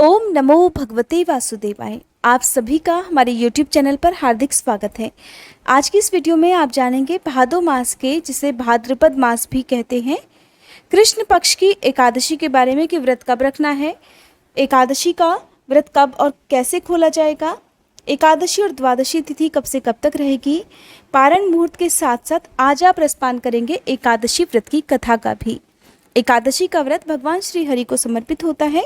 ओम नमो भगवते वासुदेवाय। आप सभी का हमारे YouTube चैनल पर हार्दिक स्वागत है। आज की इस वीडियो में आप जानेंगे भादो मास के, जिसे भाद्रपद मास भी कहते हैं, कृष्ण पक्ष की एकादशी के बारे में कि व्रत कब रखना है, एकादशी का व्रत कब और कैसे खोला जाएगा, एकादशी और द्वादशी तिथि कब से कब तक रहेगी, पारण मुहूर्त के साथ साथ आज आप रसपान करेंगे एकादशी व्रत की कथा का भी। एकादशी का व्रत भगवान श्री हरि को समर्पित होता है।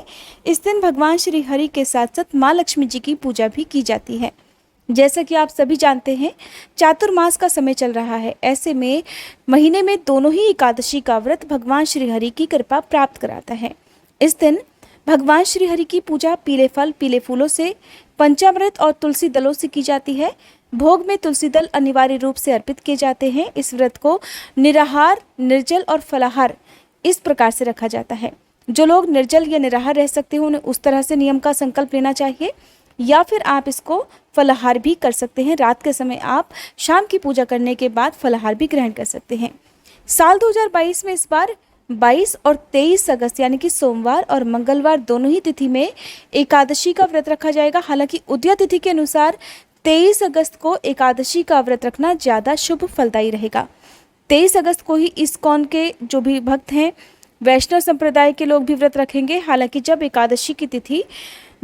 इस दिन भगवान श्री हरि के साथ साथ माँ लक्ष्मी जी की पूजा भी की जाती है। जैसा कि आप सभी जानते हैं, चातुर्मास का समय चल रहा है। ऐसे में महीने में दोनों ही एकादशी का व्रत भगवान श्री हरि की कृपा प्राप्त कराता है। इस दिन भगवान श्री हरि की पूजा पीले फल, पीले फूलों से, पंचामृत और तुलसी दलों से की जाती है। भोग में तुलसी दल अनिवार्य रूप से अर्पित किए जाते हैं। इस व्रत को निराहार, निर्जल और फलाहार इस प्रकार से रखा जाता है। जो लोग निर्जल या निराहार रह सकते हो, उन्हें उस तरह से नियम का संकल्प लेना चाहिए, या फिर आप इसको फलाहार भी कर सकते हैं। रात के समय आप शाम की पूजा करने के बाद फलाहार भी ग्रहण कर सकते हैं। साल 2022 में इस बार 22 और 23 अगस्त यानी कि सोमवार और मंगलवार दोनों ही तिथि में एकादशी का व्रत रखा जाएगा। हालांकि उदया तिथि के अनुसार 23 अगस्त को एकादशी का व्रत रखना ज़्यादा शुभ फलदायी रहेगा। 23 अगस्त को ही इस्कॉन के जो भी भक्त हैं, वैष्णव संप्रदाय के लोग भी व्रत रखेंगे। हालांकि जब एकादशी की तिथि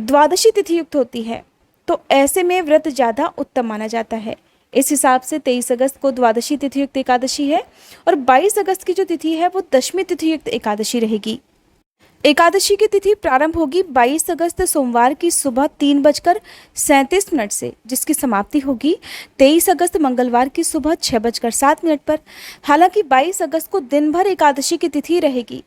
द्वादशी तिथि युक्त होती है तो ऐसे में व्रत ज़्यादा उत्तम माना जाता है। इस हिसाब से 23 अगस्त को द्वादशी तिथि युक्त एकादशी है और 22 अगस्त की जो तिथि है वो दशमी तिथि युक्त एकादशी रहेगी। एकादशी की तिथि प्रारंभ होगी 22 अगस्त सोमवार की सुबह 3:37 से, जिसकी समाप्ति होगी 23 अगस्त मंगलवार की सुबह 6:07 पर। हालांकि 22 अगस्त को दिन भर एकादशी की तिथि रहेगी,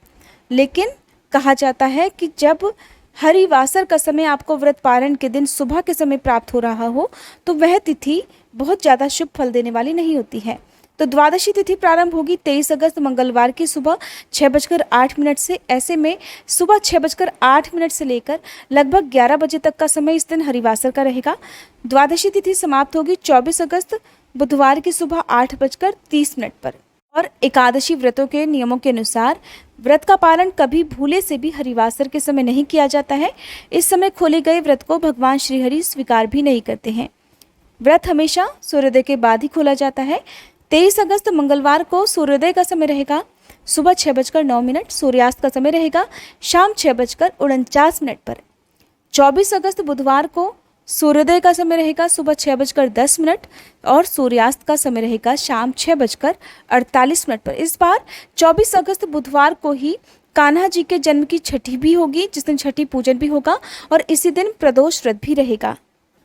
लेकिन कहा जाता है कि जब हरिवासर का समय आपको व्रत पारण के दिन सुबह के समय प्राप्त हो रहा हो तो वह तिथि बहुत ज़्यादा शुभ फल देने वाली नहीं होती है। तो द्वादशी तिथि प्रारंभ होगी 23 अगस्त मंगलवार की सुबह 6:08 से। ऐसे में सुबह 6:08 से लेकर लगभग 11 बजे तक का समय इस दिन हरिवासर का रहेगा। द्वादशी तिथि समाप्त होगी 24 अगस्त बुधवार की सुबह 8:30 पर। और एकादशी व्रतों के नियमों के अनुसार व्रत का पालन कभी भूले से भी हरिवासर के समय नहीं किया जाता है। इस समय खोले गए व्रत को भगवान श्रीहरि स्वीकार भी नहीं करते हैं। व्रत हमेशा सूर्योदय के बाद ही खोला जाता है। 23 अगस्त मंगलवार को सूर्योदय का समय रहेगा सुबह 6:09, सूर्यास्त का समय रहेगा शाम 6:49 पर। 24 अगस्त बुधवार को सूर्योदय का समय रहेगा सुबह 6:10 और सूर्यास्त का समय रहेगा शाम 6:48 पर। इस बार 24 अगस्त बुधवार को ही कान्हा जी के जन्म की छठी भी होगी, जिस दिन छठी पूजन भी होगा, और इसी दिन प्रदोष व्रत भी रहेगा।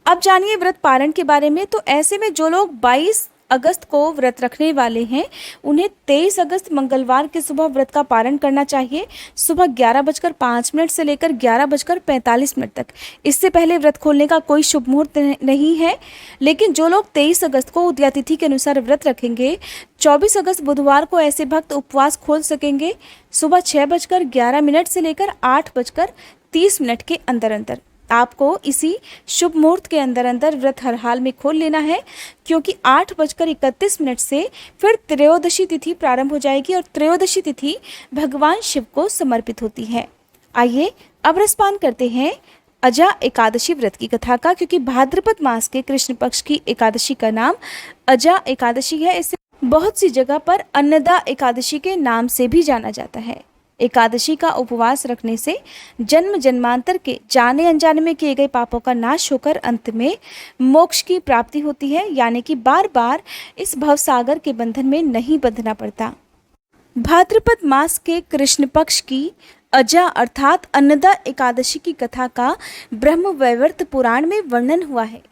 अब जानिए व्रत पारण के बारे में। तो ऐसे में जो लोग 22 अगस्त को व्रत रखने वाले हैं, उन्हें 23 अगस्त मंगलवार के सुबह व्रत का पारण करना चाहिए, सुबह 11:05 से लेकर 11:45 तक। इससे पहले व्रत खोलने का कोई शुभ मुहूर्त नहीं है। लेकिन जो लोग 23 अगस्त को उदया तिथि के अनुसार व्रत रखेंगे, 24 अगस्त बुधवार को ऐसे भक्त उपवास खोल सकेंगे सुबह 6:11 से लेकर 8:30 के अंदर अंदर। आपको इसी शुभ मुहूर्त के अंदर अंदर व्रत हर हाल में खोल लेना है, क्योंकि 8:31 से फिर त्रयोदशी तिथि प्रारंभ हो जाएगी और त्रयोदशी तिथि भगवान शिव को समर्पित होती है। आइए अब रसपान करते हैं अजा एकादशी व्रत की कथा का, क्योंकि भाद्रपद मास के कृष्ण पक्ष की एकादशी का नाम अजा एकादशी है। इसे बहुत सी जगह पर अन्नदा एकादशी के नाम से भी जाना जाता है। एकादशी का उपवास रखने से जन्म जन्मांतर के जाने अनजाने में किए गए पापों का नाश होकर अंत में मोक्ष की प्राप्ति होती है, यानी कि बार बार इस भवसागर के बंधन में नहीं बंधना पड़ता। भाद्रपद मास के कृष्ण पक्ष की अजा अर्थात अन्नदा एकादशी की कथा का ब्रह्म वैवर्त पुराण में वर्णन हुआ है।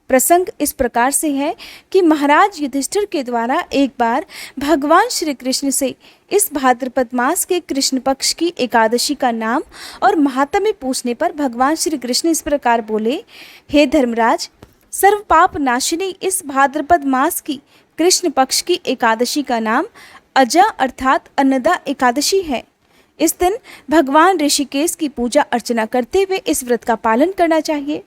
प्रसंग इस प्रकार से है कि महाराज युधिष्ठिर के द्वारा एक बार भगवान श्री कृष्ण से इस भाद्रपद मास के कृष्ण पक्ष की एकादशी का नाम और महात्म्य पूछने पर भगवान श्री कृष्ण इस प्रकार बोले, हे धर्मराज, सर्व पाप नाशिनी इस भाद्रपद मास की कृष्ण पक्ष की एकादशी का नाम अजा अर्थात अन्नदा एकादशी है। इस दिन भगवान ऋषिकेश की पूजा अर्चना करते हुए इस व्रत का पालन करना चाहिए।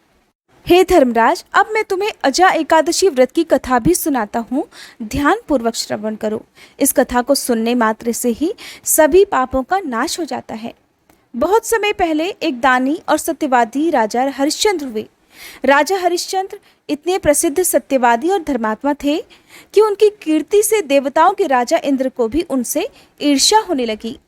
हे धर्मराज, अब मैं तुम्हें अजा एकादशी व्रत की कथा भी सुनाता हूँ, ध्यान पूर्वक श्रवण करो। इस कथा को सुनने मात्र से ही सभी पापों का नाश हो जाता है। बहुत समय पहले एक दानी और सत्यवादी राजा हरिश्चंद्र हुए। राजा हरिश्चंद्र इतने प्रसिद्ध सत्यवादी और धर्मात्मा थे कि उनकी कीर्ति से देवताओं के राजा इंद्र को भी उनसे ईर्ष्या होने लगी।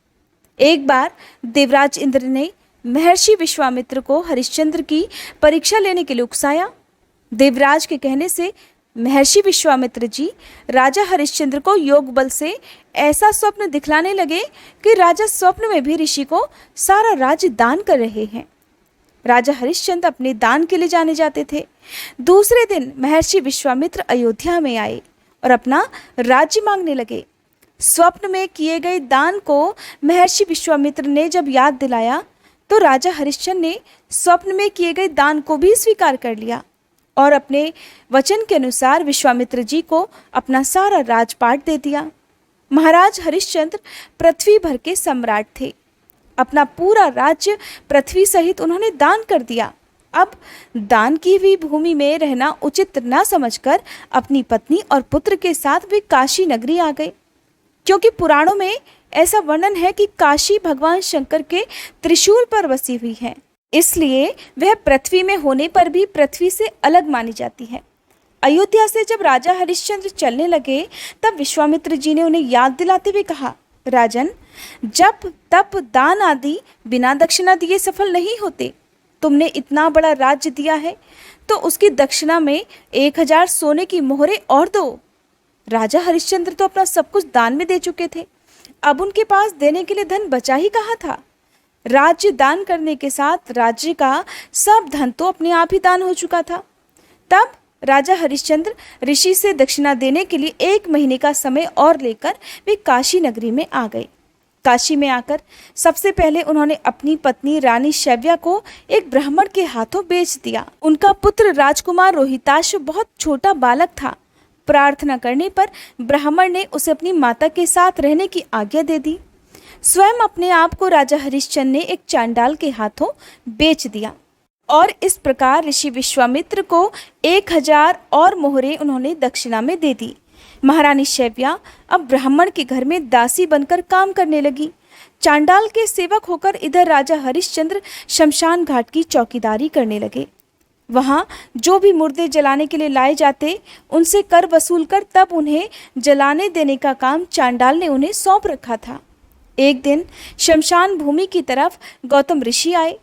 एक बार देवराज इंद्र ने महर्षि विश्वामित्र को हरिश्चंद्र की परीक्षा लेने के लिए उकसाया। देवराज के कहने से महर्षि विश्वामित्र जी राजा हरिश्चंद्र को योग बल से ऐसा स्वप्न दिखलाने लगे कि राजा स्वप्न में भी ऋषि को सारा राज्य दान कर रहे हैं। राजा हरिश्चंद्र अपने दान के लिए जाने जाते थे। दूसरे दिन महर्षि विश्वामित्र अयोध्या में आए और अपना राज्य मांगने लगे। स्वप्न में किए गए दान को महर्षि विश्वामित्र ने जब याद दिलाया तो राजा हरिश्चंद्र ने स्वप्न में किए गए दान को भी स्वीकार कर लिया और अपने वचन के अनुसार विश्वामित्र जी को अपना सारा राजपाट दे दिया। महाराज हरिश्चंद्र पृथ्वी भर के सम्राट थे। अपना पूरा राज्य पृथ्वी सहित उन्होंने दान कर दिया। अब दान की हुई भूमि में रहना उचित न समझकर अपनी पत्नी और पुत्र के साथ वे काशी नगरी आ गए, क्योंकि पुराणों में ऐसा वर्णन है कि काशी भगवान शंकर के त्रिशूल पर बसी हुई है, इसलिए वह पृथ्वी में होने पर भी पृथ्वी से अलग मानी जाती है। अयोध्या से जब राजा हरिश्चंद्र चलने लगे तब विश्वामित्र जी ने उन्हें याद दिलाते हुए कहा, राजन, जप तप दान आदि बिना दक्षिणा दिए सफल नहीं होते। तुमने इतना बड़ा राज्य दिया है तो उसकी दक्षिणा में 1000 सोने की मोहरें और दो। राजा हरिश्चंद्र तो अपना सब कुछ दान में दे चुके थे, अब उनके पास देने के लिए धन बचा ही कहाँ था। राज्य दान करने के साथ राज्य का सब धन तो अपने आप ही दान हो चुका था। तब राजा हरिश्चंद्र ऋषि से दक्षिणा देने के लिए 1 महीने का समय और लेकर वे काशी नगरी में आ गए। काशी में आकर सबसे पहले उन्होंने अपनी पत्नी रानी शैव्या को एक ब्राह्मण के हाथों बेच दिया। उनका पुत्र राजकुमार रोहिताक्ष बहुत छोटा बालक था। प्रार्थना करने पर ब्राह्मण ने उसे अपनी माता के साथ रहने की आज्ञा दे दी। स्वयं अपने आप को राजा हरिश्चंद्र ने एक चांडाल के हाथों बेच दिया और इस प्रकार ऋषि विश्वामित्र को 1000 और मोहरें उन्होंने दक्षिणा में दे दी। महारानी शैव्या अब ब्राह्मण के घर में दासी बनकर काम करने लगी। चांडाल के सेवक होकर इधर राजा हरिश्चंद्र शमशान घाट की चौकीदारी करने लगे। वहाँ जो भी मुर्दे जलाने के लिए लाए जाते उनसे कर वसूल कर तब उन्हें जलाने देने का काम चांडाल ने उन्हें सौंप रखा था। एक दिन शमशान भूमि की तरफ गौतम ऋषि आए।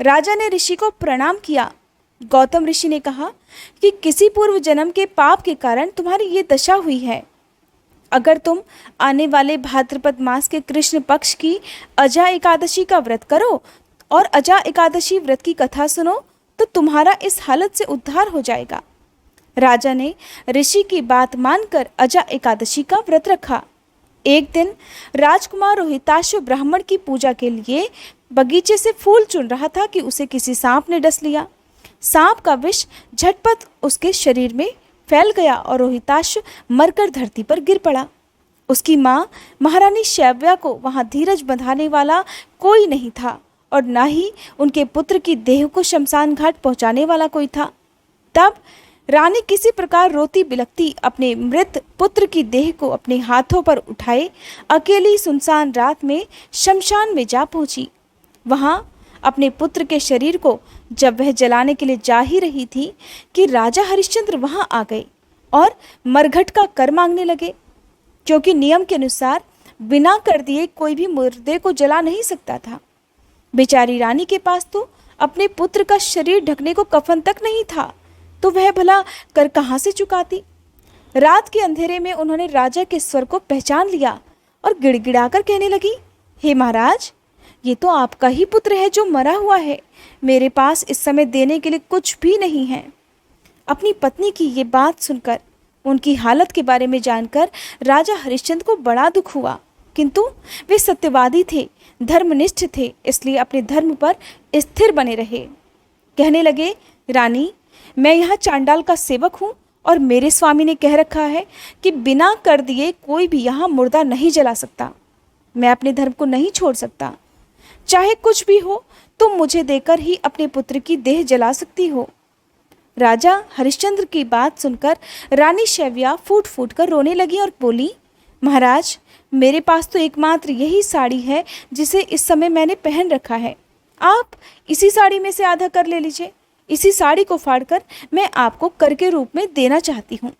राजा ने ऋषि को प्रणाम किया। गौतम ऋषि ने कहा कि किसी पूर्व जन्म के पाप के कारण तुम्हारी ये दशा हुई है। अगर तुम आने वाले भाद्रपद मास के कृष्ण पक्ष की अजा एकादशी का व्रत करो और अजा एकादशी व्रत की कथा सुनो तो तुम्हारा इस हालत से उद्धार हो जाएगा। राजा ने ऋषि की बात मानकर अजा एकादशी का व्रत रखा। एक दिन राजकुमार रोहिताक्ष ब्राह्मण की पूजा के लिए बगीचे से फूल चुन रहा था कि उसे किसी सांप ने डस लिया। सांप का विष झटपट उसके शरीर में फैल गया और रोहिताक्ष मरकर धरती पर गिर पड़ा। उसकी माँ महारानी शैव्या को वहाँ धीरज बंधाने वाला कोई नहीं था और न ही उनके पुत्र की देह को शमशान घाट पहुँचाने वाला कोई था। तब रानी किसी प्रकार रोती बिलखती अपने मृत पुत्र की देह को अपने हाथों पर उठाए अकेली सुनसान रात में शमशान में जा पहुंची। वहां अपने पुत्र के शरीर को जब वह जलाने के लिए जा ही रही थी कि राजा हरिश्चंद्र वहां आ गए और मरघट का कर मांगने लगे, क्योंकि नियम के अनुसार बिना कर दिए कोई भी मुर्दे को जला नहीं सकता था। बेचारी रानी के पास तो अपने पुत्र का शरीर ढकने को कफन तक नहीं था, तो वह भला कर कहाँ से चुकाती। रात के अंधेरे में उन्होंने राजा के स्वर को पहचान लिया और गिड़गिड़ाकर कहने लगी, हे महाराज, ये तो आपका ही पुत्र है जो मरा हुआ है। मेरे पास इस समय देने के लिए कुछ भी नहीं है। अपनी पत्नी की ये बात सुनकर, उनकी हालत के बारे में जानकर राजा हरिश्चंद्र को बड़ा दुख हुआ, किंतु वे सत्यवादी थे, धर्मनिष्ठ थे, इसलिए अपने धर्म पर स्थिर बने रहे। कहने लगे, रानी, मैं यहाँ चांडाल का सेवक हूँ और मेरे स्वामी ने कह रखा है कि बिना कर दिए कोई भी यहाँ मुर्दा नहीं जला सकता। मैं अपने धर्म को नहीं छोड़ सकता। चाहे कुछ भी हो तुम मुझे देकर ही अपने पुत्र की देह जला सकती हो। राजा हरिश्चंद्र की बात सुनकर रानी शैव्या फूट फूट कर रोने लगी और बोली, महाराज, मेरे पास तो एकमात्र यही साड़ी है जिसे इस समय मैंने पहन रखा है। आप इसी साड़ी में से आधा कर ले लीजिए। इसी साड़ी को फाड़कर मैं आपको कर के रूप में देना चाहती हूँ।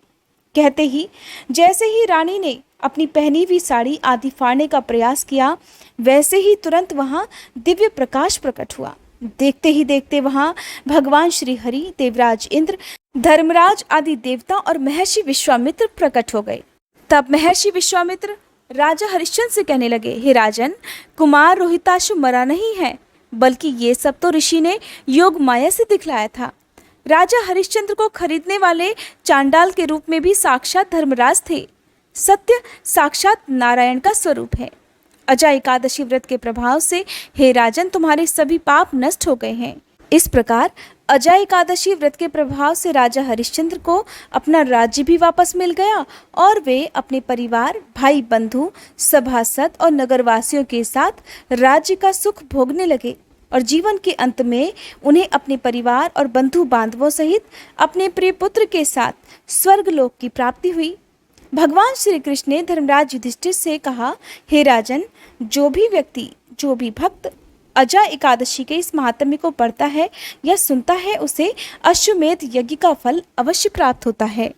कहते ही जैसे ही रानी ने अपनी पहनी हुई साड़ी आधी फाड़ने का प्रयास किया, वैसे ही तुरंत वहाँ दिव्य प्रकाश प्रकट हुआ। देखते ही देखते वहाँ भगवान श्री हरि, देवराज इंद्र, धर्मराज आदि देवता और महर्षि विश्वामित्र प्रकट हो गए। तब महर्षि विश्वामित्र राजा हरिश्चंद्र से कहने लगे, हे राजन, कुमार रोहिताश्व मरा नहीं है, बल्कि ये सब तो ऋषि ने योग माया से दिखलाया था। राजा हरिश्चंद्र को खरीदने वाले चांडाल के रूप में भी साक्षात धर्मराज थे। सत्य साक्षात नारायण का स्वरूप है। अजा एकादशी व्रत के प्रभाव से हे राजन, तुम्हारे सभी पाप नष्ट हो गए हैं। इस प्रकार अजा एकादशी व्रत के प्रभाव से राजा हरिश्चंद्र को अपना राज्य भी वापस मिल गया और वे अपने परिवार, भाई बंधु, सभासद और नगरवासियों के साथ राज्य का सुख भोगने लगे और जीवन के अंत में उन्हें अपने परिवार और बंधु बांधवों सहित अपने प्रिय पुत्र के साथ स्वर्ग लोक की प्राप्ति हुई। भगवान श्री कृष्ण ने धर्मराज युधिष्ठिर से कहा, हे राजन, जो भी व्यक्ति, जो भी भक्त अजा एकादशी के इस महात्म्य को पढ़ता है या सुनता है, उसे अश्वमेध यज्ञ का फल अवश्य प्राप्त होता है।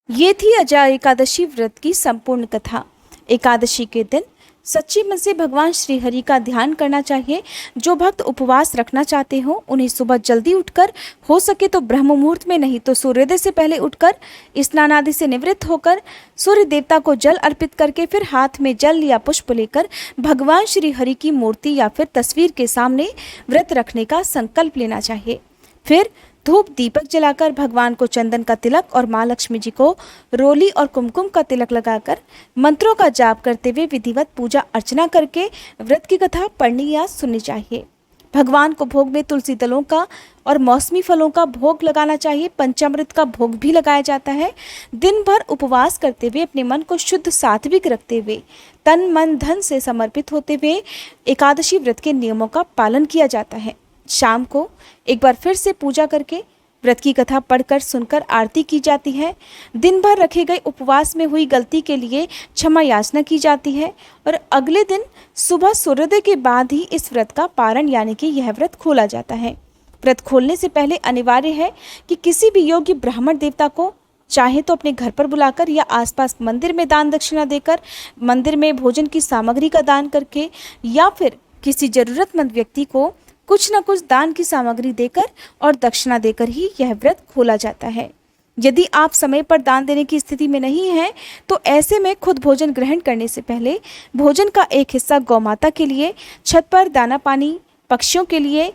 ये थी अजा एकादशी व्रत की संपूर्ण कथा। एकादशी के दिन सच्ची मन से भगवान श्री हरि का ध्यान करना चाहिए। जो भक्त उपवास रखना चाहते हो, उन्हें सुबह जल्दी उठकर, हो सके तो ब्रह्म मुहूर्त में, नहीं तो सूर्योदय से पहले उठकर स्नान आदि से निवृत्त होकर सूर्य देवता को जल अर्पित करके फिर हाथ में जल या पुष्प लेकर भगवान श्री हरि की मूर्ति या फिर तस्वीर के सामने व्रत रखने का संकल्प लेना चाहिए। फिर धूप दीपक जलाकर भगवान को चंदन का तिलक और माँ लक्ष्मी जी को रोली और कुमकुम का तिलक लगाकर मंत्रों का जाप करते हुए विधिवत पूजा अर्चना करके व्रत की कथा पढ़नी या सुननी चाहिए। भगवान को भोग में तुलसी दलों का और मौसमी फलों का भोग लगाना चाहिए। पंचामृत का भोग भी लगाया जाता है। दिन भर उपवास करते हुए अपने मन को शुद्ध सात्विक रखते हुए तन मन धन से समर्पित होते हुए एकादशी व्रत के नियमों का पालन किया जाता है। शाम को एक बार फिर से पूजा करके व्रत की कथा पढ़कर सुनकर आरती की जाती है। दिन भर रखे गए उपवास में हुई गलती के लिए क्षमा याचना की जाती है और अगले दिन सुबह सूर्योदय के बाद ही इस व्रत का पारण यानी कि यह व्रत खोला जाता है। व्रत खोलने से पहले अनिवार्य है कि किसी भी योग्य ब्राह्मण देवता को चाहे तो अपने घर पर बुलाकर या आसपास मंदिर में दान दक्षिणा देकर, मंदिर में भोजन की सामग्री का दान करके या फिर किसी जरूरतमंद व्यक्ति को कुछ न कुछ दान की सामग्री देकर और दक्षिणा देकर ही यह व्रत खोला जाता है। यदि आप समय पर दान देने की स्थिति में नहीं हैं, तो ऐसे में खुद भोजन ग्रहण करने से पहले भोजन का एक हिस्सा गौमाता के लिए, छत पर दाना पानी पक्षियों के लिए,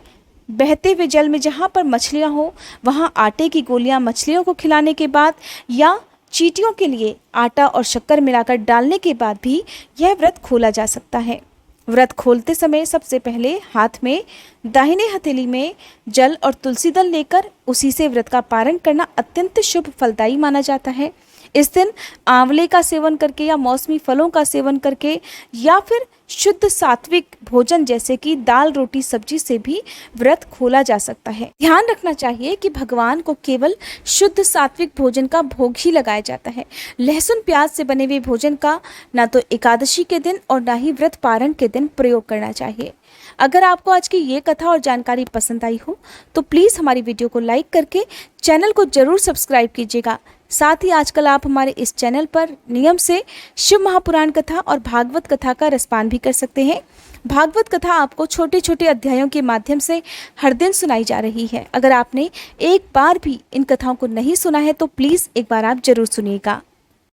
बहते हुए जल में जहाँ पर मछलियाँ हो वहाँ आटे की गोलियाँ मछलियों को खिलाने के बाद या चींटियों के लिए आटा और शक्कर मिलाकर डालने के बाद भी यह व्रत खोला जा सकता है। व्रत खोलते समय सबसे पहले हाथ में दाहिने हथेली में जल और तुलसी दल लेकर उसी से व्रत का पारण करना अत्यंत शुभ फलदायी माना जाता है। इस दिन आंवले का सेवन करके या मौसमी फलों का सेवन करके या फिर शुद्ध सात्विक भोजन जैसे कि दाल रोटी सब्जी से भी व्रत खोला जा सकता है। ध्यान रखना चाहिए कि भगवान को केवल शुद्ध सात्विक भोजन का भोग ही लगाया जाता है। लहसुन प्याज से बने हुए भोजन का ना तो एकादशी के दिन और ना ही व्रत पारण के दिन प्रयोग करना चाहिए। अगर आपको आज की ये कथा और जानकारी पसंद आई हो तो प्लीज़ हमारी वीडियो को लाइक करके चैनल को जरूर सब्सक्राइब कीजिएगा। साथ ही आजकल आप हमारे इस चैनल पर नियम से शिव महापुराण कथा और भागवत कथा का रसपान भी कर सकते हैं। भागवत कथा आपको छोटे छोटे अध्यायों के माध्यम से हर दिन सुनाई जा रही है। अगर आपने एक बार भी इन कथाओं को नहीं सुना है तो प्लीज़ एक बार आप जरूर सुनिएगा।